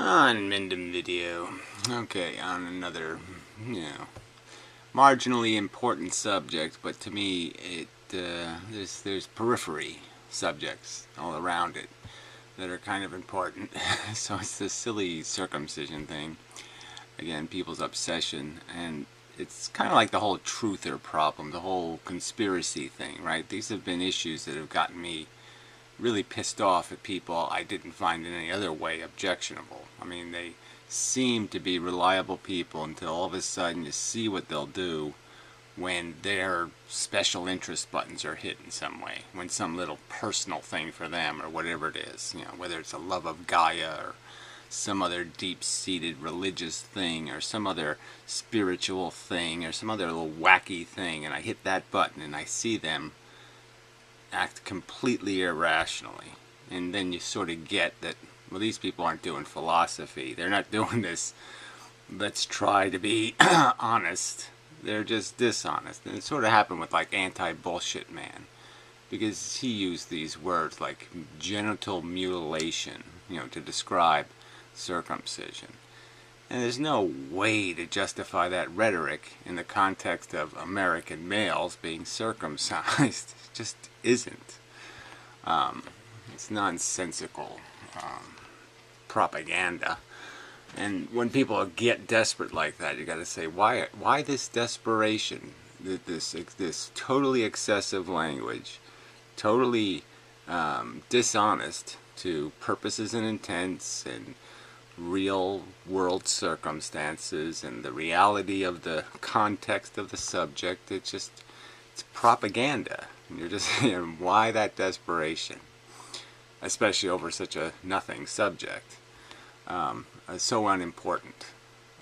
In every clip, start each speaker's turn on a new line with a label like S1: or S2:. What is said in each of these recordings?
S1: Inmendham video. Okay, on another, marginally important subject, but to me, there's periphery subjects all around it that are kind of important. So it's this silly circumcision thing. Again, people's obsession, and it's kind of like the whole truther problem, the whole conspiracy thing, right? These have been issues that have gotten me really pissed off at people I didn't find in any other way objectionable. I mean, they seem to be reliable people until all of a sudden you see what they'll do when their special interest buttons are hit in some way, when some little personal thing for them or whatever it is, whether it's a love of Gaia or some other deep-seated religious thing or some other spiritual thing or some other little wacky thing, and I hit that button and I see them act completely irrationally, and then you sort of get that, well, these people aren't doing philosophy, they're not doing this let's try to be honest, they're just dishonest. And it sort of happened with like Anti-Bullshit Man, because he used these words like genital mutilation, to describe circumcision. And there's no way to justify that rhetoric in the context of American males being circumcised. It just isn't. It's nonsensical propaganda. And when people get desperate like that, you got to say, why this desperation? This totally excessive language, totally dishonest to purposes and intents and real world circumstances and the reality of the context of the subject. It's propaganda. And you're just saying, why that desperation? Especially over such a nothing subject. So unimportant.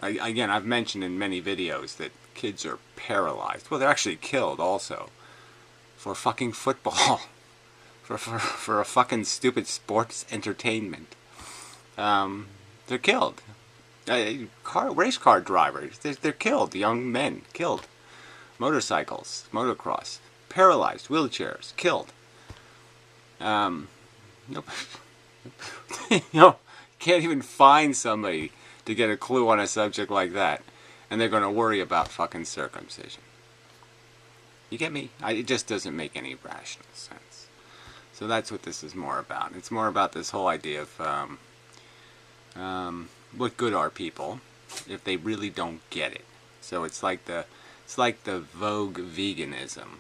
S1: Again, I've mentioned in many videos that kids are paralyzed. Well, they're actually killed also for fucking football. for a fucking stupid sports entertainment. They're killed. Race car drivers, they're killed. Young men killed. Motorcycles, motocross, paralyzed, wheelchairs, killed. Nope. Can't even find somebody to get a clue on a subject like that, and they're going to worry about fucking circumcision. You get me? It just doesn't make any rational sense. So that's what this is more about. It's more about this whole idea of what good are people if they really don't get it? So it's like the Vogue veganism.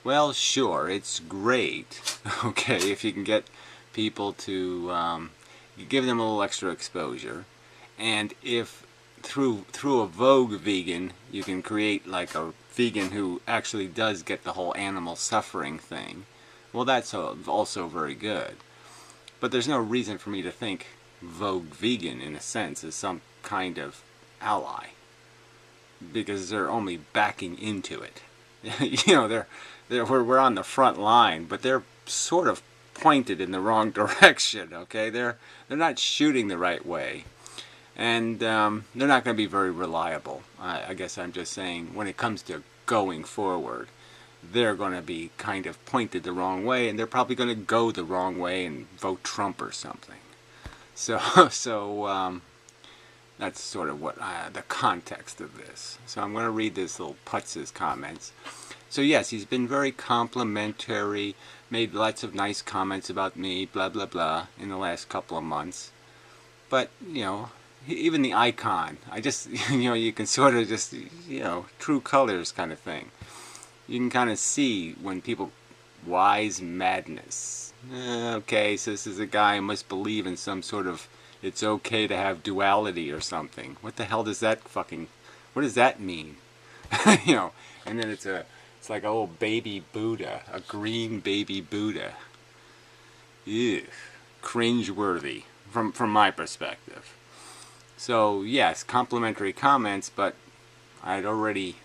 S1: Well, sure, it's great, okay, if you can get people to you give them a little extra exposure, and if through a Vogue vegan you can create like a vegan who actually does get the whole animal suffering thing, well, that's also very good. But there's no reason for me to think Vogue vegan, in a sense, is some kind of ally, because they're only backing into it. We're on the front line, but they're sort of pointed in the wrong direction. Okay, they're not shooting the right way, and they're not going to be very reliable. I guess I'm just saying, when it comes to going forward, they're going to be kind of pointed the wrong way, and they're probably going to go the wrong way and vote Trump or something. So that's sort of what the context of this. So I'm going to read this little putz's comments. So yes, he's been very complimentary, made lots of nice comments about me, blah blah blah, in the last couple of months. But even the icon, I just you can sort of just true colors kind of thing. You can kind of see when people Wize madness. Okay, so this is a guy who must believe in some sort of it's okay to have duality or something. What the hell does that what does that mean? And then it's like a little baby Buddha, a green baby Buddha. Ew, cringe-worthy from my perspective. So yes, complimentary comments, but I'd already,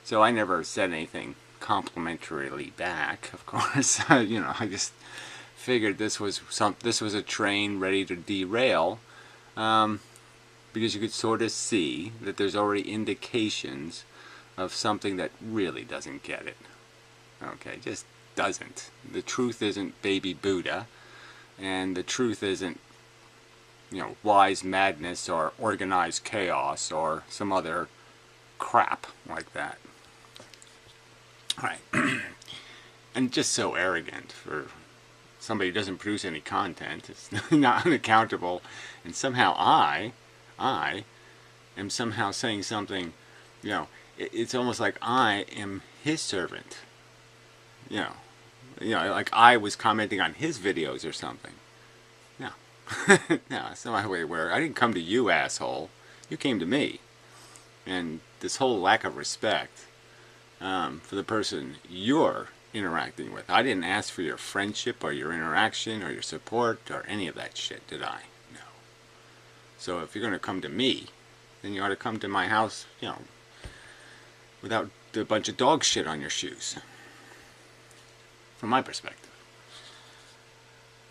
S1: so I never said anything complimentarily back, of course. I just figured this was a train ready to derail, because you could sort of see that there's already indications of something that really doesn't get it. Okay, just doesn't. The truth isn't baby Buddha, and the truth isn't Wize madness or organized chaos or some other crap like that. Right. And just so arrogant for somebody who doesn't produce any content. It's not unaccountable. And somehow I am somehow saying something, it's almost like I am his servant. Like I was commenting on his videos or something. No. No, that's not my way of work. I didn't come to you, asshole. You came to me. And this whole lack of respect for the person you're interacting with. I didn't ask for your friendship or your interaction or your support or any of that shit, did I? No. So if you're going to come to me, then you ought to come to my house, without a bunch of dog shit on your shoes. From my perspective.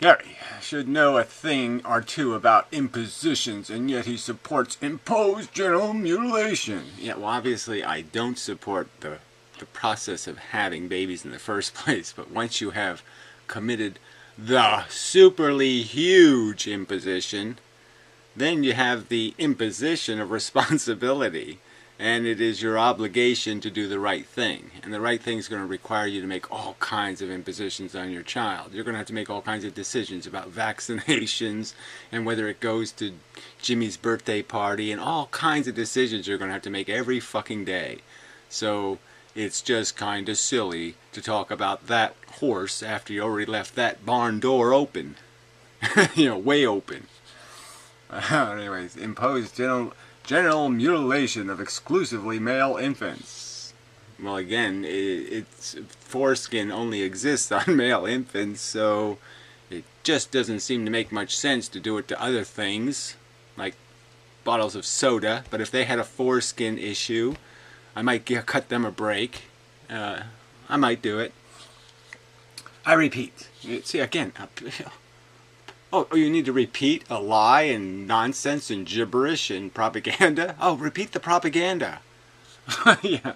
S1: Gary should know a thing or two about impositions, and yet he supports imposed genital mutilation. Yeah, well, obviously I don't support the process of having babies in the first place, but once you have committed the superly huge imposition, then you have the imposition of responsibility, and it is your obligation to do the right thing. And the right thing is going to require you to make all kinds of impositions on your child. You're going to have to make all kinds of decisions about vaccinations and whether it goes to Jimmy's birthday party, and all kinds of decisions you're going to have to make every fucking day. So it's just kind of silly to talk about that horse after you already left that barn door open. Way open. Anyways, imposed genital mutilation of exclusively male infants. Well, again, it's foreskin only exists on male infants, so it just doesn't seem to make much sense to do it to other things, like bottles of soda. But if they had a foreskin issue, I might cut them a break. I might do it. I repeat. See, again, oh, you need to repeat a lie and nonsense and gibberish and propaganda? Oh, repeat the propaganda. Yeah.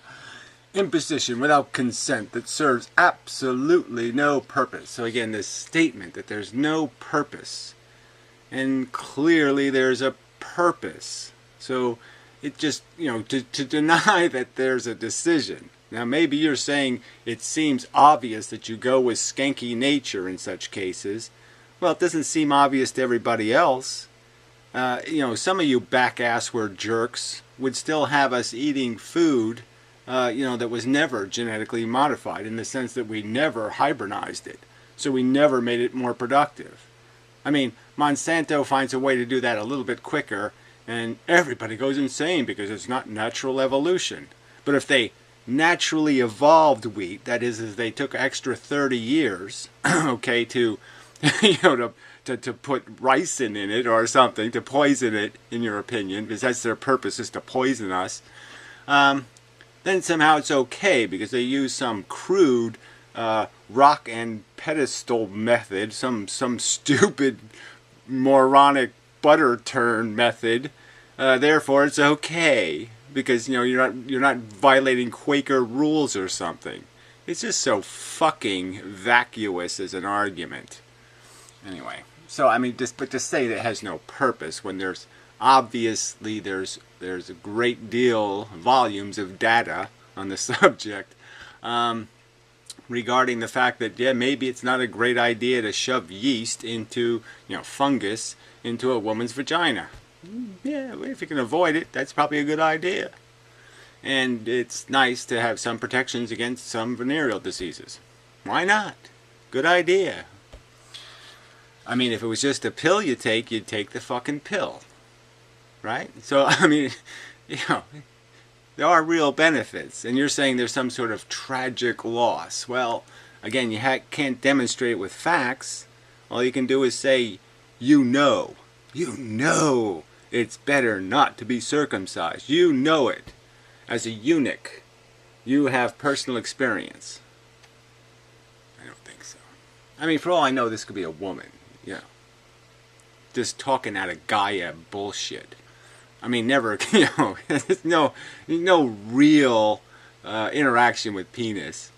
S1: Imposition without consent that serves absolutely no purpose. So again, this statement that there's no purpose. And clearly there's a purpose. So it just, to deny that there's a decision. Now maybe you're saying it seems obvious that you go with skanky nature in such cases. Well, it doesn't seem obvious to everybody else. Some of you back-assward jerks would still have us eating food, that was never genetically modified, in the sense that we never hybridized it. So we never made it more productive. I mean, Monsanto finds a way to do that a little bit quicker, and everybody goes insane because it's not natural evolution. But if they naturally evolved wheat, that is they took extra 30 years, okay, to put ricin in it or something, to poison it, in your opinion, because that's their purpose, is to poison us, then somehow it's okay because they use some crude rock and pedestal method, some stupid moronic butter turn method. Therefore, it's okay because you're not violating Quaker rules or something. It's just so fucking vacuous as an argument. Anyway, so I mean, but to say that it has no purpose when there's obviously there's a great deal volumes of data on the subject regarding the fact that maybe it's not a great idea to shove yeast into fungus into a woman's vagina. Yeah, if you can avoid it, that's probably a good idea. And it's nice to have some protections against some venereal diseases. Why not? Good idea. I mean, if it was just a pill you'd take the fucking pill. Right? So, I mean, there are real benefits. And you're saying there's some sort of tragic loss. Well, again, you can't demonstrate it with facts. All you can do is say, you know it's better not to be circumcised. You know it. As a eunuch, you have personal experience. I don't think so. I mean, for all I know, this could be a woman. Just talking out of Gaia bullshit. I mean, never, there's no real interaction with penis.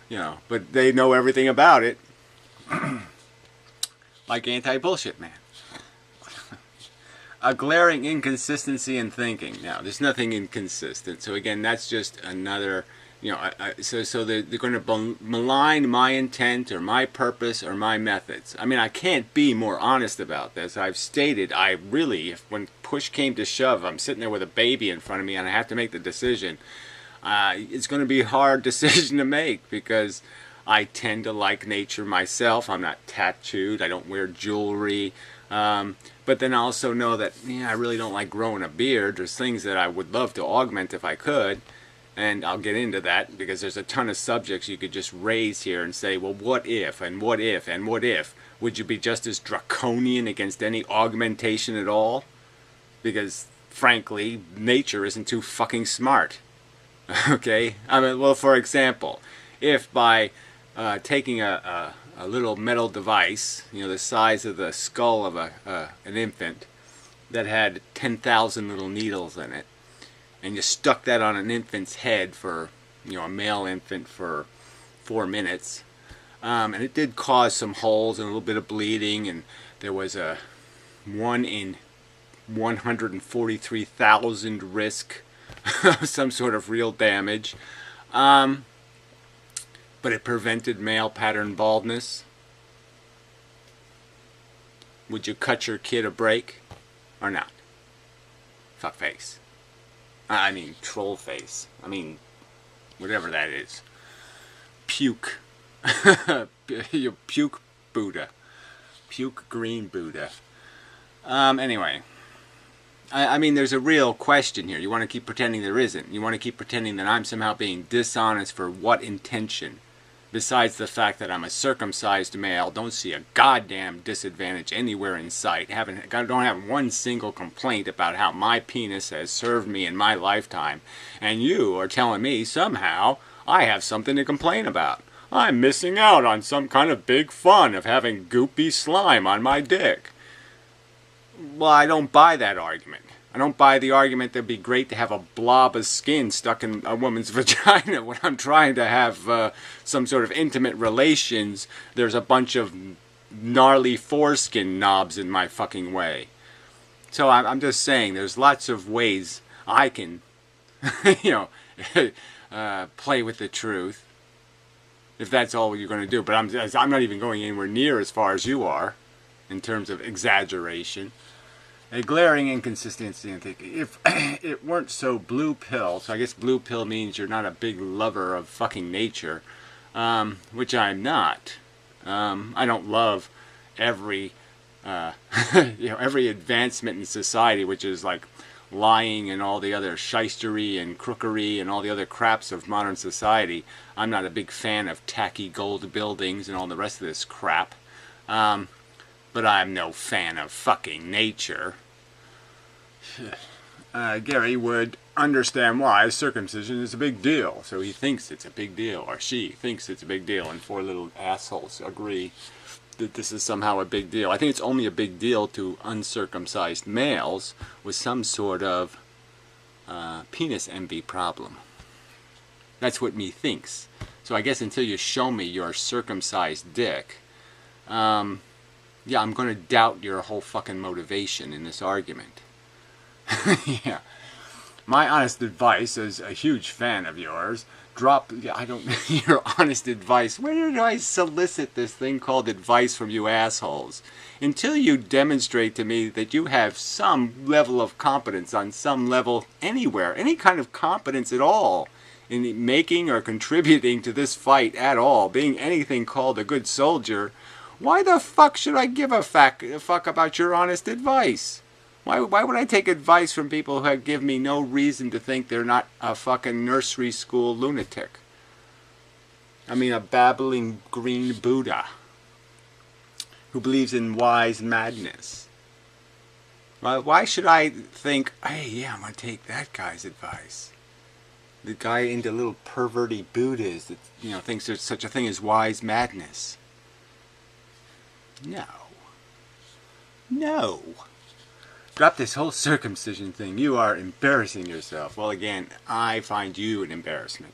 S1: But they know everything about it. Like anti-bullshit man. a glaring inconsistency in thinking. Now, there's nothing inconsistent. So again, that's just another, so they're going to malign my intent or my purpose or my methods. I mean, I can't be more honest about this. I've stated, I really, if when push came to shove, I'm sitting there with a baby in front of me and I have to make the decision. It's going to be a hard decision to make because I tend to like nature myself. I'm not tattooed. I don't wear jewelry. But then I also know that, I really don't like growing a beard. There's things that I would love to augment if I could. And I'll get into that because there's a ton of subjects you could just raise here and say, well, what if, and what if, and what if? Would you be just as draconian against any augmentation at all? Because, frankly, nature isn't too fucking smart. Okay? I mean, well, for example, if by taking a little metal device, the size of the skull of an infant that had 10,000 little needles in it, and you stuck that on an infant's head for, a male infant for 4 minutes, and it did cause some holes and a little bit of bleeding, and there was a 1 in 143,000 risk of some sort of real damage. But it prevented male pattern baldness. Would you cut your kid a break or not? Fuck face. I mean, troll face. I mean, whatever that is. Puke. You puke Buddha. Puke green Buddha. Anyway. I mean, there's a real question here. You want to keep pretending there isn't. You want to keep pretending that I'm somehow being dishonest for what intention? Besides the fact that I'm a circumcised male, don't see a goddamn disadvantage anywhere in sight. Don't have one single complaint about how my penis has served me in my lifetime. And you are telling me somehow I have something to complain about. I'm missing out on some kind of big fun of having goopy slime on my dick. Well, I don't buy that argument. I don't buy the argument that it'd be great to have a blob of skin stuck in a woman's vagina when I'm trying to have some sort of intimate relations. There's a bunch of gnarly foreskin knobs in my fucking way. So I'm just saying, there's lots of ways I can, play with the truth, if that's all you're going to do. But I'm not even going anywhere near as far as you are in terms of exaggeration. A glaring inconsistency in thinking. If it weren't so blue pill, so I guess blue pill means you're not a big lover of fucking nature, which I'm not. I don't love every, every advancement in society, which is like lying and all the other shystery and crookery and all the other craps of modern society. I'm not a big fan of tacky gold buildings and all the rest of this crap. But I'm no fan of fucking nature. Gary would understand why circumcision is a big deal. So he thinks it's a big deal, or she thinks it's a big deal, and 4 little assholes agree that this is somehow a big deal. I think it's only a big deal to uncircumcised males with some sort of penis envy problem. That's what me thinks. So I guess until you show me your circumcised dick, yeah, I'm going to doubt your whole fucking motivation in this argument. Yeah. My honest advice, as a huge fan of yours, your honest advice. Where did I solicit this thing called advice from you assholes? Until you demonstrate to me that you have some level of competence on some level anywhere, any kind of competence at all, in making or contributing to this fight at all, being anything called a good soldier, why the fuck should I give a fuck about your honest advice? Why would I take advice from people who give me no reason to think they're not a fucking nursery school lunatic? I mean, a babbling green Buddha who believes in wise madness. Why should I think, hey, yeah, I'm going to take that guy's advice? The guy into little perverty Buddhas that, thinks there's such a thing as wise madness. No. No. Drop this whole circumcision thing. You are embarrassing yourself. Well, again, I find you an embarrassment.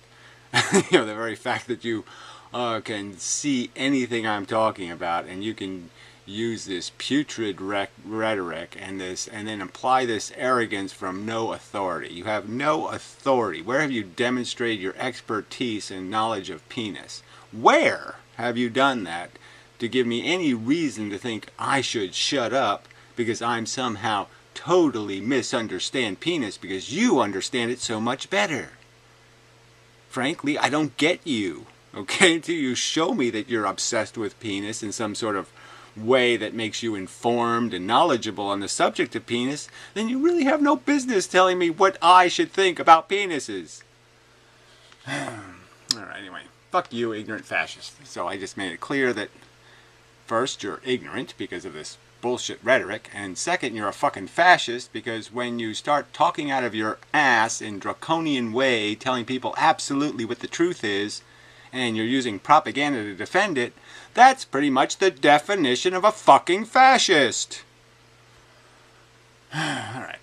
S1: The very fact that you can see anything I'm talking about, and you can use this putrid rhetoric and then apply this arrogance from no authority. You have no authority. Where have you demonstrated your expertise and knowledge of penis? Where have you done that to give me any reason to think I should shut up because I'm somehow totally misunderstand penis because you understand it so much better? Frankly, I don't get you. Okay, until you show me that you're obsessed with penis in some sort of way that makes you informed and knowledgeable on the subject of penis, then you really have no business telling me what I should think about penises. Alright, anyway, fuck you, ignorant fascist. So I just made it clear that first, you're ignorant because of this bullshit rhetoric, and second, you're a fucking fascist because when you start talking out of your ass in draconian way, telling people absolutely what the truth is, and you're using propaganda to defend it, that's pretty much the definition of a fucking fascist. Alright.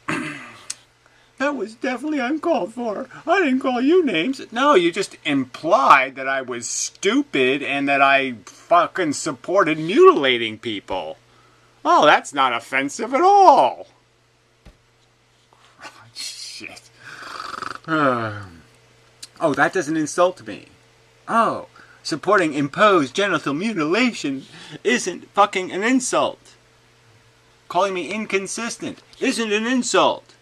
S1: That was definitely uncalled for. I didn't call you names. No, you just implied that I was stupid and that I fucking supported mutilating people. Oh, that's not offensive at all. Shit. Oh, that doesn't insult me. Oh, supporting imposed genital mutilation isn't fucking an insult. Calling me inconsistent isn't an insult.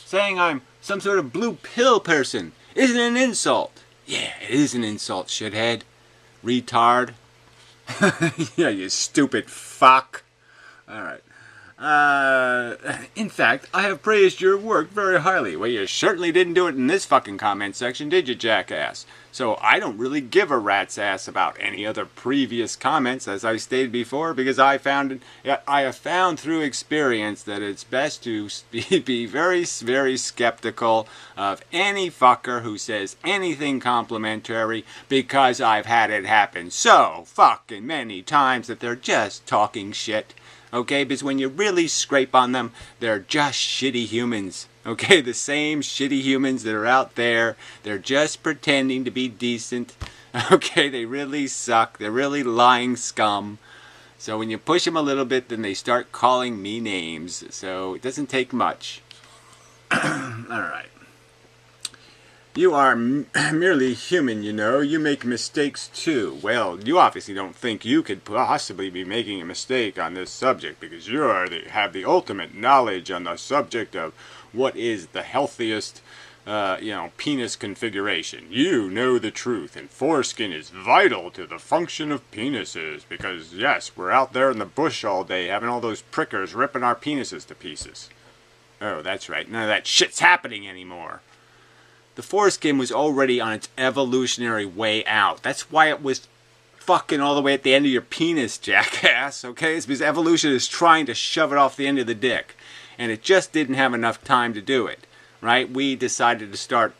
S1: Saying I'm some sort of blue pill person isn't an insult. Yeah, it is an insult, shithead. Retard. Yeah, you stupid fuck. Alright. In fact, I have praised your work very highly. Well, you certainly didn't do it in this fucking comment section, did you, jackass? So I don't really give a rat's ass about any other previous comments, as I stated before, because I have found through experience that it's best to be very, very skeptical of any fucker who says anything complimentary, because I've had it happen so fucking many times that they're just talking shit. Okay, because when you really scrape on them, they're just shitty humans. Okay, the same shitty humans that are out there. They're just pretending to be decent. Okay, they really suck. They're really lying scum. So when you push them a little bit, then they start calling me names. So it doesn't take much. Alright. You are merely human, you know. You make mistakes too. Well, you obviously don't think you could possibly be making a mistake on this subject because you have the ultimate knowledge on the subject of what is the healthiest, penis configuration. You know the truth, and foreskin is vital to the function of penises because, yes, we're out there in the bush all day having all those prickers ripping our penises to pieces. Oh, that's right. None of that shit's happening anymore. The foreskin was already on its evolutionary way out. That's why it was fucking all the way at the end of your penis, jackass, okay? It's because evolution is trying to shove it off the end of the dick. And it just didn't have enough time to do it, right? We decided to start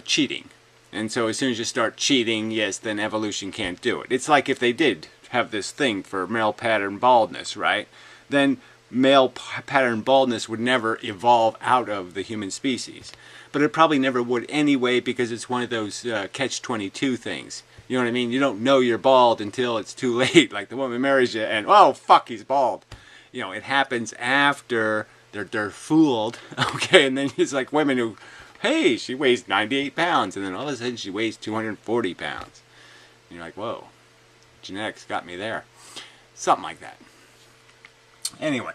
S1: cheating. And so as soon as you start cheating, yes, then evolution can't do it. It's like if they did have this thing for male pattern baldness, right? Then male pattern baldness would never evolve out of the human species. But it probably never would anyway because it's one of those catch-22 things. You know what I mean? You don't know you're bald until it's too late. Like the woman marries you and, oh, fuck, he's bald. You know, it happens after they're fooled. Okay, and then it's like women who, hey, she weighs 98 pounds. And then all of a sudden she weighs 240 pounds. And you're like, whoa, genetics got me there. Something like that. Anyway.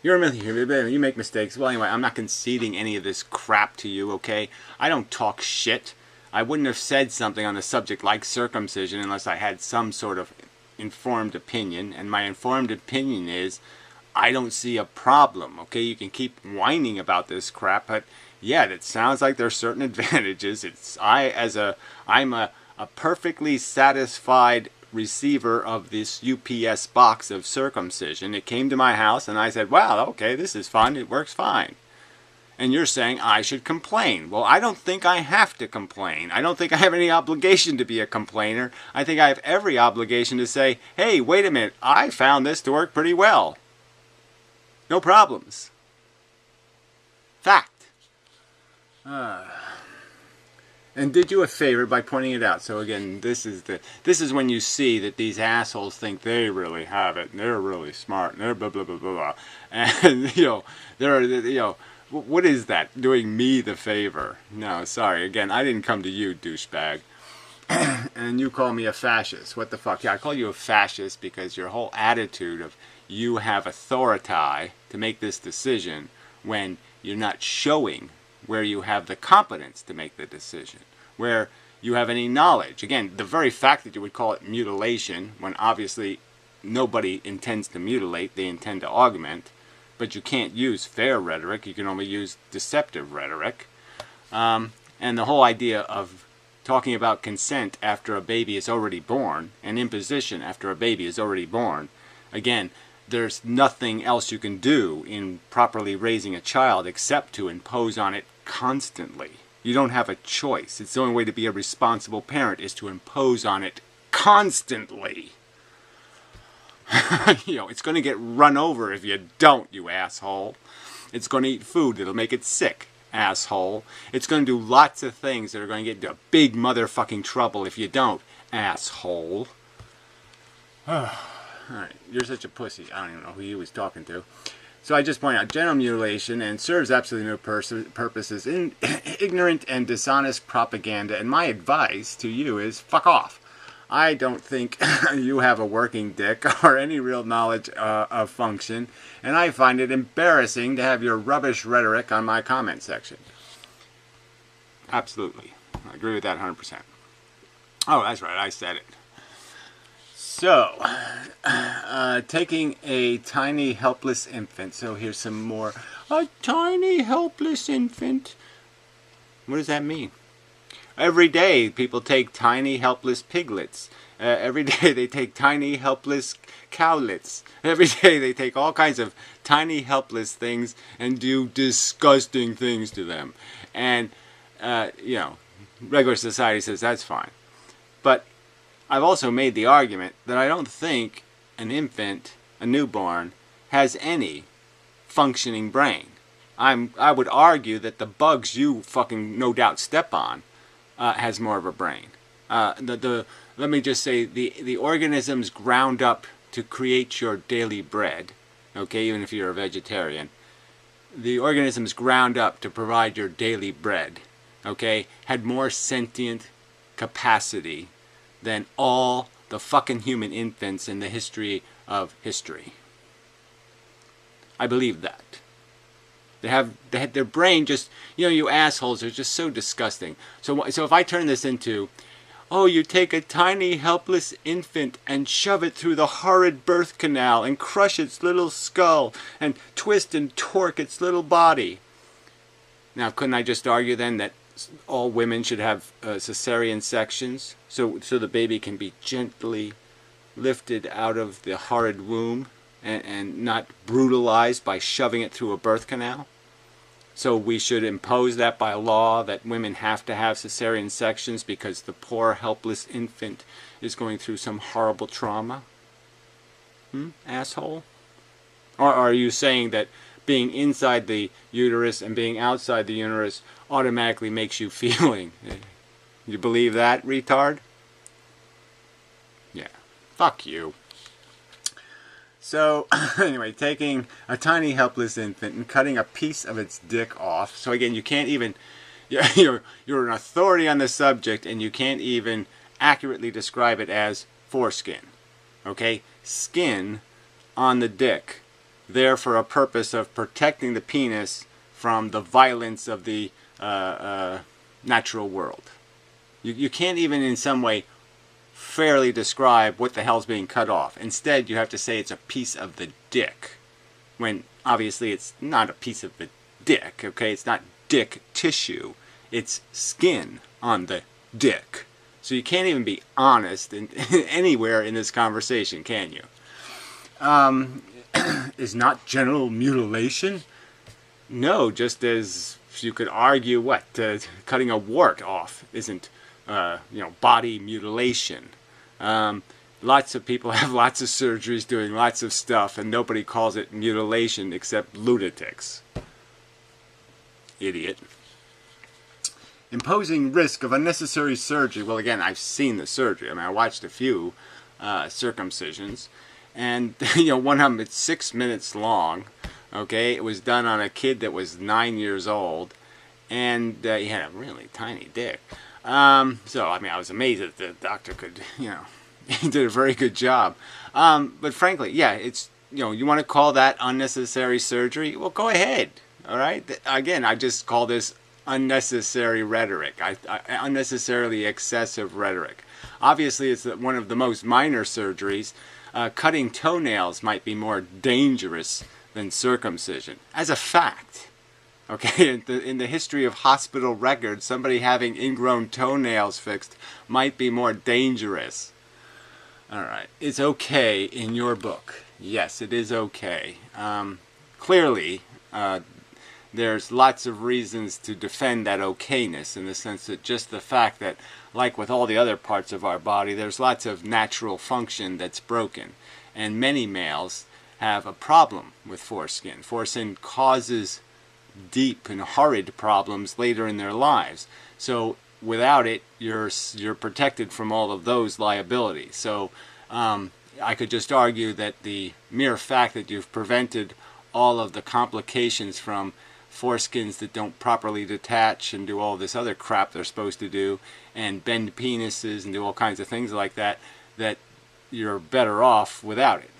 S1: You're a million, you make mistakes. Well, anyway, I'm not conceding any of this crap to you, okay? I don't talk shit. I wouldn't have said something on the subject like circumcision unless I had some sort of informed opinion. And my informed opinion is, I don't see a problem, okay? You can keep whining about this crap, but yeah, it sounds like there's certain advantages. I'm a perfectly satisfied receiver of this UPS box of circumcision. It came to my house and I said, wow, okay, this is fun, it works fine. And you're saying I should complain. Well, I don't think I have to complain. I don't think I have any obligation to be a complainer. I think I have every obligation to say, hey, wait a minute, I found this to work pretty well. No problems. Fact. and did you a favor by pointing it out. So again, this is when you see that these assholes think they really have it, and they're really smart, and they're blah blah blah blah blah, and what is that? Doing me the favor? No, sorry. Again, I didn't come to you, douchebag. And you call me a fascist. What the fuck? Yeah, I call you a fascist because your whole attitude of you have authority to make this decision when you're not showing where you have the competence to make the decision, where you have any knowledge. Again, the very fact that you would call it mutilation, when obviously nobody intends to mutilate, they intend to augment, but you can't use fair rhetoric, you can only use deceptive rhetoric. And the whole idea of talking about consent after a baby is already born, and imposition after a baby is already born, again, there's nothing else you can do in properly raising a child except to impose on it constantly. You don't have a choice. It's the only way to be a responsible parent is to impose on it constantly. It's going to get run over if you don't, you asshole. It's going to eat food that'll make it sick, asshole. It's going to do lots of things that are going to get into big motherfucking trouble if you don't, asshole. Alright, you're such a pussy. I don't even know who he was talking to. So I just point out, genital mutilation and serves absolutely no purpose is ignorant and dishonest propaganda, and my advice to you is fuck off. I don't think you have a working dick or any real knowledge of function, and I find it embarrassing to have your rubbish rhetoric on my comment section. Absolutely. I agree with that 100%. Oh, that's right, I said it. So, taking a tiny helpless infant. So here's some more. A tiny helpless infant. What does that mean? Every day people take tiny helpless piglets. Every day they take tiny helpless cowlets. Every day they take all kinds of tiny helpless things and do disgusting things to them. And, regular society says that's fine. But I've also made the argument that I don't think an infant, a newborn, has any functioning brain. I would argue that the bugs you fucking no doubt step on has more of a brain. Let me just say, the organisms ground up to create your daily bread, okay, even if you're a vegetarian, the organisms ground up to provide your daily bread, okay, had more sentient capacity than all the fucking human infants in the history of history. I believe that. They had their brain just, you assholes are just so disgusting. So if I turn this into, oh, you take a tiny helpless infant and shove it through the horrid birth canal and crush its little skull and twist and torque its little body. Now, couldn't I just argue then that all women should have cesarean sections so the baby can be gently lifted out of the horrid womb and not brutalized by shoving it through a birth canal? So we should impose that by law, that women have to have cesarean sections because the poor helpless infant is going through some horrible trauma? Asshole? Or are you saying that being inside the uterus and being outside the uterus automatically makes you feeling? You believe that, retard? Yeah. Fuck you. So, anyway, taking a tiny helpless infant and cutting a piece of its dick off. So again, you can't even, you're an authority on the subject and you can't even accurately describe it as foreskin. Okay? Skin on the dick, there for a purpose of protecting the penis from the violence of the natural world. You can't even in some way fairly describe what the hell's being cut off. Instead, you have to say it's a piece of the dick, when obviously it's not a piece of the dick, okay? It's not dick tissue. It's skin on the dick. So you can't even be honest anywhere in this conversation, can you? Is not genital mutilation? No, just as you could argue cutting a wart off isn't body mutilation. Lots of people have lots of surgeries doing lots of stuff and nobody calls it mutilation except lunatics. Idiot. imposing risk of unnecessary surgery. Well, again, I've seen the surgery. I mean, I watched a few circumcisions, and one of them, it's 6 minutes long. Okay, it was done on a kid that was 9 years old, and he had a really tiny dick. So I mean, I was amazed that the doctor could, he did a very good job. But frankly, yeah, it's, you want to call that unnecessary surgery? Well, go ahead. All right. Again, I just call this unnecessary rhetoric. Unnecessarily excessive rhetoric. Obviously, it's one of the most minor surgeries. Cutting toenails might be more dangerous than circumcision. As a fact, okay, in the history of hospital records, somebody having ingrown toenails fixed might be more dangerous. All right, it's okay in your book. Yes, it is okay. Clearly, there's lots of reasons to defend that okayness, in the sense that just the fact that, like with all the other parts of our body, there's lots of natural function that's broken. And many males have a problem with foreskin. Foreskin causes deep and horrid problems later in their lives. So without it, you're protected from all of those liabilities. So I could just argue that the mere fact that you've prevented all of the complications from foreskins that don't properly detach and do all this other crap they're supposed to do, and bend penises and do all kinds of things like that, that you're better off without it.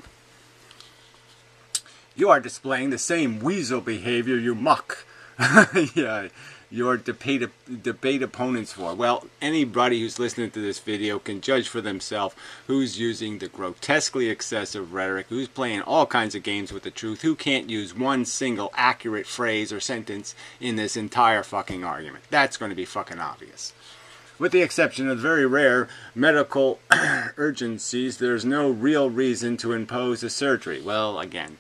S1: You are displaying the same weasel behavior you mock. Yeah, your debate opponents for. Well, anybody who's listening to this video can judge for themselves who's using the grotesquely excessive rhetoric, who's playing all kinds of games with the truth, who can't use one single accurate phrase or sentence in this entire fucking argument. That's going to be fucking obvious. With the exception of very rare medical urgencies, there's no real reason to impose a surgery. Well, again,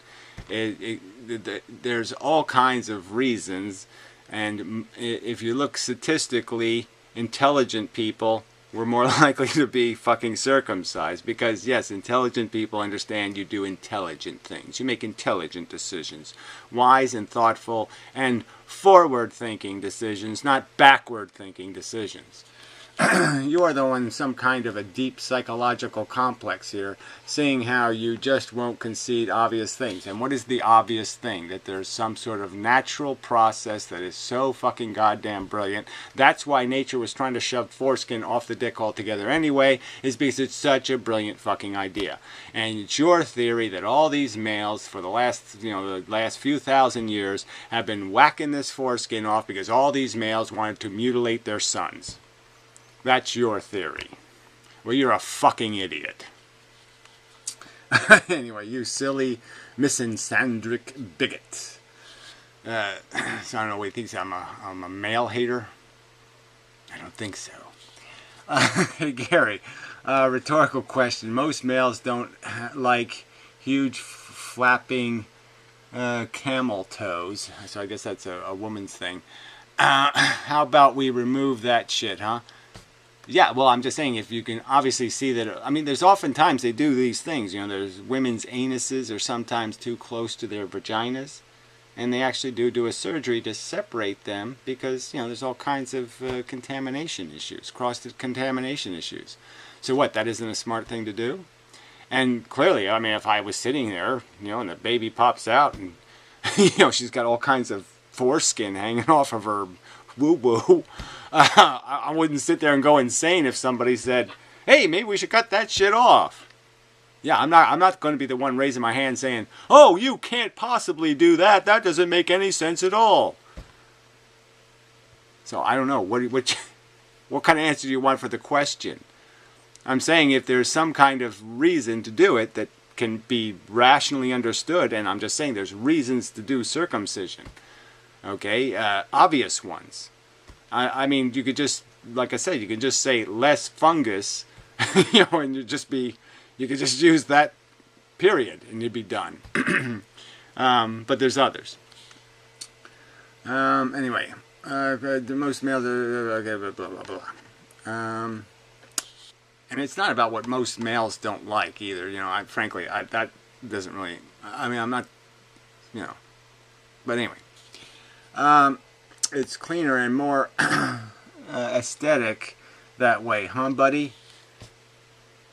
S1: there's all kinds of reasons, and if you look statistically, intelligent people were more likely to be fucking circumcised, because yes, intelligent people understand you do intelligent things. You make intelligent decisions, wise and thoughtful and forward-thinking decisions, not backward-thinking decisions. You are the one in some kind of a deep psychological complex here, seeing how you just won't concede obvious things. And what is the obvious thing? That there's some sort of natural process that is so fucking goddamn brilliant. That's why nature was trying to shove foreskin off the dick altogether anyway, is because it's such a brilliant fucking idea. And it's your theory that all these males for the last, the last few thousand years have been whacking this foreskin off because all these males wanted to mutilate their sons. That's your theory. Well, you're a fucking idiot. Anyway, you silly, misandric bigot. So I don't know what he thinks. I'm a male hater? I don't think so. Hey, Gary, rhetorical question. Most males don't like huge, flapping camel toes. So I guess that's a woman's thing. How about we remove that shit, huh? Yeah, well, I'm just saying, if you can obviously see that, I mean, there's oftentimes they do these things, there's women's anuses are sometimes too close to their vaginas, and they actually do a surgery to separate them because, there's all kinds of contamination issues, cross-contamination issues. So what, that isn't a smart thing to do? And clearly, I mean, if I was sitting there, and the baby pops out, and, she's got all kinds of foreskin hanging off of her woo-woo, I wouldn't sit there and go insane if somebody said, hey, maybe we should cut that shit off. Yeah, I'm not going to be the one raising my hand saying, oh, you can't possibly do that. That doesn't make any sense at all. So I don't know. What kind of answer do you want for the question? I'm saying if there's some kind of reason to do it that can be rationally understood, and I'm just saying there's reasons to do circumcision. Okay, obvious ones. I mean, you could just, like I said, you could just say less fungus, and you could just use that period, and you'd be done. But there's others. Anyway, the most males are, okay, blah, blah, blah. And it's not about what most males don't like either, frankly, that doesn't really, I mean, I'm not, but anyway. It's cleaner and more aesthetic that way, huh, buddy?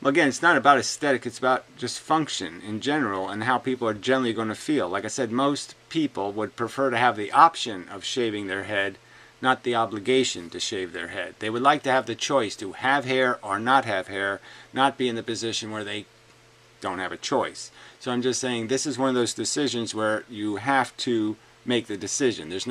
S1: Well, again, it's not about aesthetic, it's about just function in general and how people are generally going to feel. Like I said, most people would prefer to have the option of shaving their head, not the obligation to shave their head. They would like to have the choice to have hair or not have hair, not be in the position where they don't have a choice. So I'm just saying this is one of those decisions where you have to make the decision. There's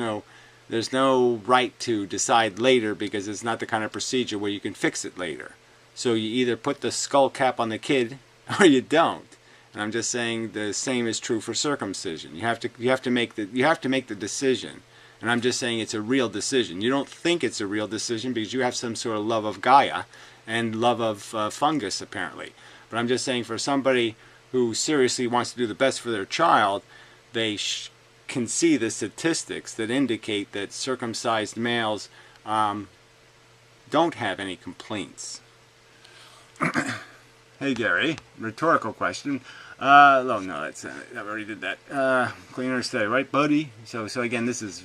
S1: no right to decide later, because it's not the kind of procedure where you can fix it later. So you either put the skull cap on the kid or you don't. And I'm just saying the same is true for circumcision. You have to make the decision. And I'm just saying it's a real decision. You don't think it's a real decision because you have some sort of love of Gaia and love of fungus, apparently. But I'm just saying for somebody who seriously wants to do the best for their child, they can see the statistics that indicate that circumcised males don't have any complaints. Hey Gary, rhetorical question. Oh no, I already did that. Cleaner stay, right, buddy? So again, this is,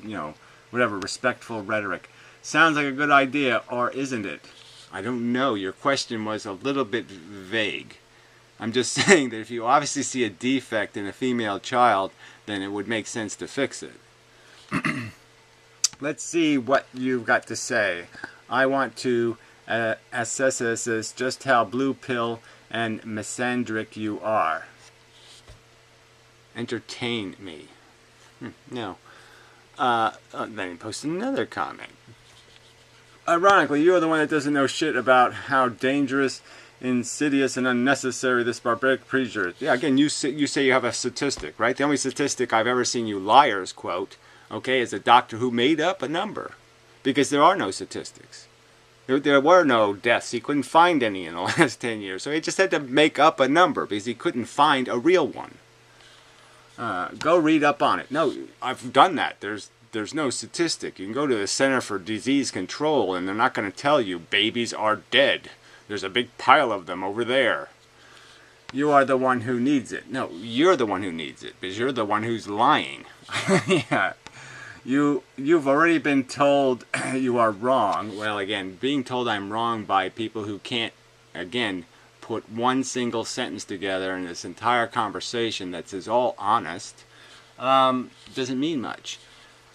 S1: whatever, respectful rhetoric. Sounds like a good idea, or isn't it? I don't know. Your question was a little bit vague. I'm just saying that if you obviously see a defect in a female child, then it would make sense to fix it. Let's see what you've got to say. I want to assess just how blue pill and misandric you are. Entertain me. No. Then he posted another comment. Ironically, you're the one that doesn't know shit about how dangerous, insidious, and unnecessary this barbaric procedure is. Yeah, again, you say you have a statistic, right? The only statistic I've ever seen you liars quote, okay, is a doctor who made up a number. Because there are no statistics. There were no deaths. He couldn't find any in the last 10 years. So he just had to make up a number because he couldn't find a real one. Go read up on it. No, I've done that. There's no statistic. You can go to the Center for Disease Control and they're not going to tell you babies are dead. There's a big pile of them over there. You are the one who needs it. No, you're the one who needs it because you're the one who's lying. Yeah. You've already been told you are wrong. Well, again, being told I'm wrong by people who can't, again, put one single sentence together in this entire conversation that is all honest, doesn't mean much.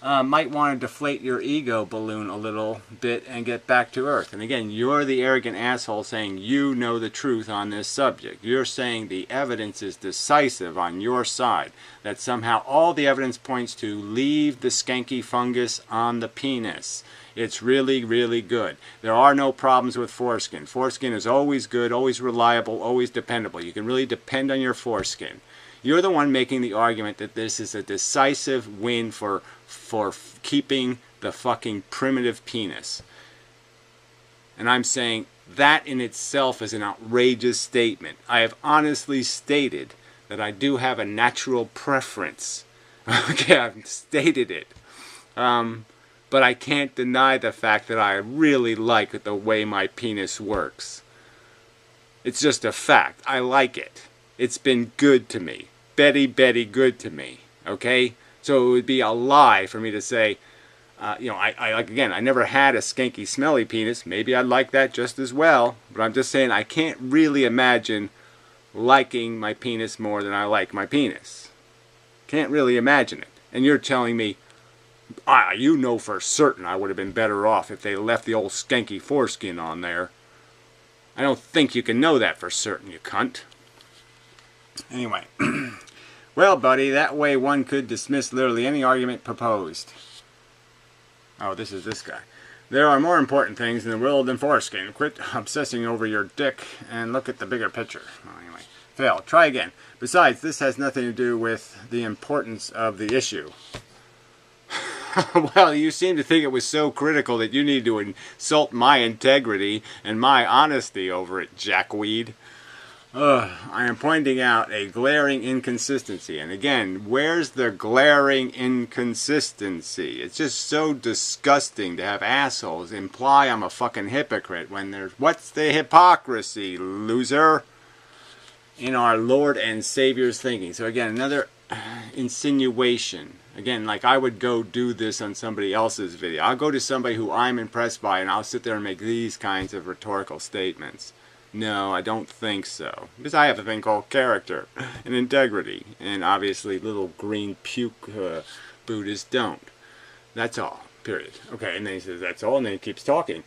S1: Might want to deflate your ego balloon a little bit and get back to earth. And again, you're the arrogant asshole saying you know the truth on this subject. You're saying the evidence is decisive on your side. That somehow all the evidence points to leave the skanky fungus on the penis. It's really, really good. There are no problems with foreskin. Foreskin is always good, always reliable, always dependable. You can really depend on your foreskin. You're the one making the argument that this is a decisive win for keeping the fucking primitive penis. And I'm saying that in itself is an outrageous statement. I have honestly stated that I do have a natural preference. Okay, I've stated it. But I can't deny the fact that I really like the way my penis works. It's just a fact. I like it. It's been good to me. Betty good to me. Okay? So it would be a lie for me to say, I never had a skanky, smelly penis. Maybe I'd like that just as well. But I'm just saying I can't really imagine liking my penis more than I like my penis. Can't really imagine it. And you're telling me, you know for certain I would have been better off if they left the old skanky foreskin on there. I don't think you can know that for certain, you cunt. Anyway. Well, buddy, that way one could dismiss literally any argument proposed. Oh, this is this guy. There are more important things in the world than foreskin. Quit obsessing over your dick and look at the bigger picture. Well, anyway, fail. Try again. Besides, this has nothing to do with the importance of the issue. Well, you seem to think it was so critical that you need to insult my integrity and my honesty over it, jackweed. I am pointing out a glaring inconsistency. And again, where's the glaring inconsistency? It's just so disgusting to have assholes imply I'm a fucking hypocrite when there's... What's the hypocrisy, loser? In our Lord and Savior's thinking. So again, another insinuation. Again, like I would go do this on somebody else's video. I'll go to somebody who I'm impressed by and I'll sit there and make these kinds of rhetorical statements. No, I don't think so. Because I have a thing called character and integrity. And obviously little green puke Buddhists don't. That's all. Period. Okay, and then he says that's all, and then he keeps talking.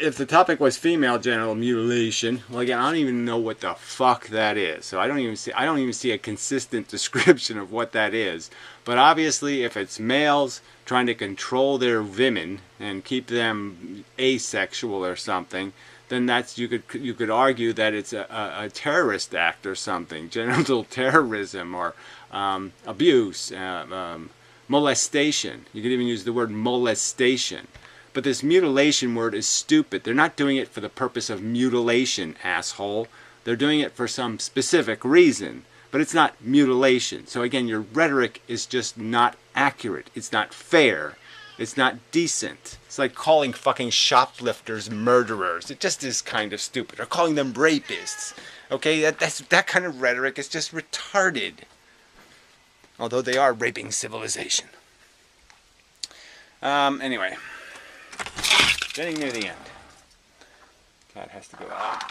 S1: If the topic was female genital mutilation, well, again, I don't even know what the fuck that is. So I don't even see a consistent description of what that is. But obviously, if it's males trying to control their women and keep them asexual or something, then that's you could argue that it's a terrorist act or something, genital terrorism or abuse, molestation. You could even use the word molestation. But this mutilation word is stupid. They're not doing it for the purpose of mutilation, asshole. They're doing it for some specific reason. But it's not mutilation. So again, your rhetoric is just not accurate. It's not fair. It's not decent. It's like calling fucking shoplifters murderers. It just is kind of stupid. Or calling them rapists. Okay, that kind of rhetoric is just retarded. Although they are raping civilization. Anyway. Getting near the end. Cat has to go out.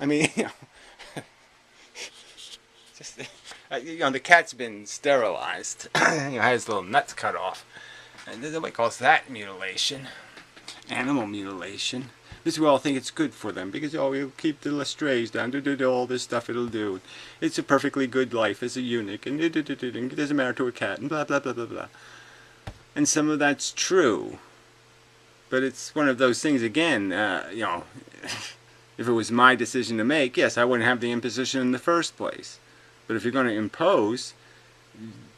S1: I mean, just the cat's been sterilized. Has little nuts cut off, and nobody calls that mutilation. Animal mutilation. This is why I think it's good for them because it'll keep the strays down. Do all this stuff it'll do. It's a perfectly good life as a eunuch, and it doesn't matter to a cat, and blah blah blah blah blah. And some of that's true, but it's one of those things again, if it was my decision to make, yes, I wouldn't have the imposition in the first place. But if you're going to impose,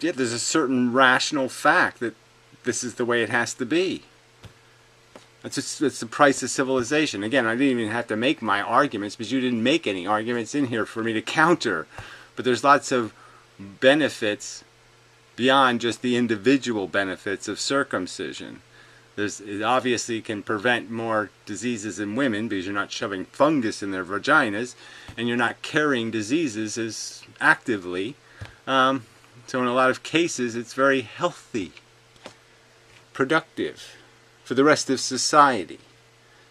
S1: yeah, there's a certain rational fact that this is the way it has to be. It's the price of civilization. Again, I didn't even have to make my arguments because you didn't make any arguments in here for me to counter. But there's lots of benefits beyond just the individual benefits of circumcision. It obviously can prevent more diseases in women because you're not shoving fungus in their vaginas and you're not carrying diseases as actively. So in a lot of cases it's very healthy, productive for the rest of society.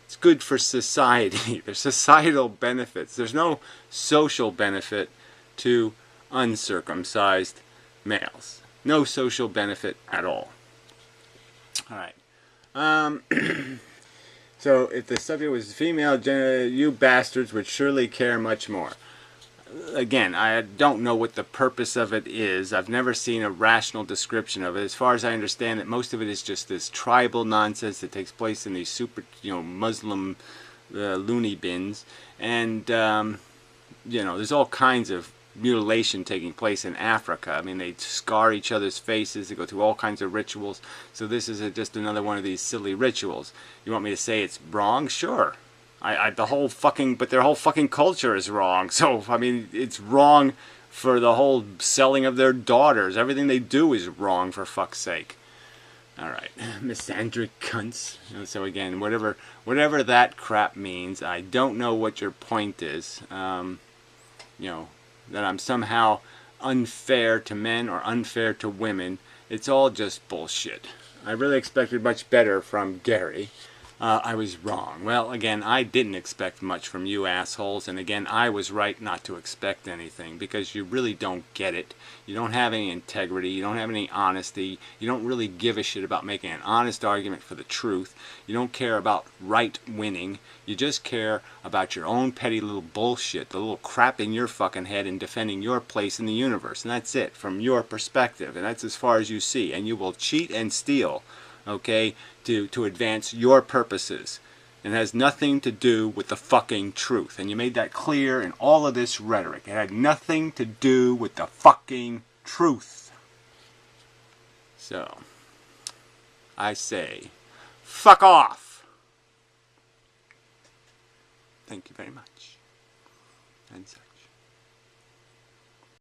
S1: It's good for society. There's societal benefits. There's no social benefit to uncircumcised males. No social benefit at all. Alright. So if the subject was female, you bastards would surely care much more. Again, I don't know what the purpose of it is. I've never seen a rational description of it. As far as I understand it, most of it is just this tribal nonsense that takes place in these super, Muslim loony bins. And, there's all kinds of mutilation taking place in Africa. I mean, they scar each other's faces. They go through all kinds of rituals. So this is just another one of these silly rituals. You want me to say it's wrong? Sure. But their whole fucking culture is wrong. So, I mean, it's wrong for the whole selling of their daughters. Everything they do is wrong, for fuck's sake. Alright. Misandric cunts. So again, whatever that crap means, I don't know what your point is. That I'm somehow unfair to men or unfair to women. It's all just bullshit. I really expected much better from Gary. I was wrong. Well, again, I didn't expect much from you assholes, and again, I was right not to expect anything, because you really don't get it. You don't have any integrity, you don't have any honesty, you don't really give a shit about making an honest argument for the truth, you don't care about right winning, you just care about your own petty little bullshit, the little crap in your fucking head and defending your place in the universe, and that's it, from your perspective, and that's as far as you see, and you will cheat and steal, okay, to advance your purposes. It has nothing to do with the fucking truth. And you made that clear in all of this rhetoric. It had nothing to do with the fucking truth. So, I say, fuck off! Thank you very much. And so.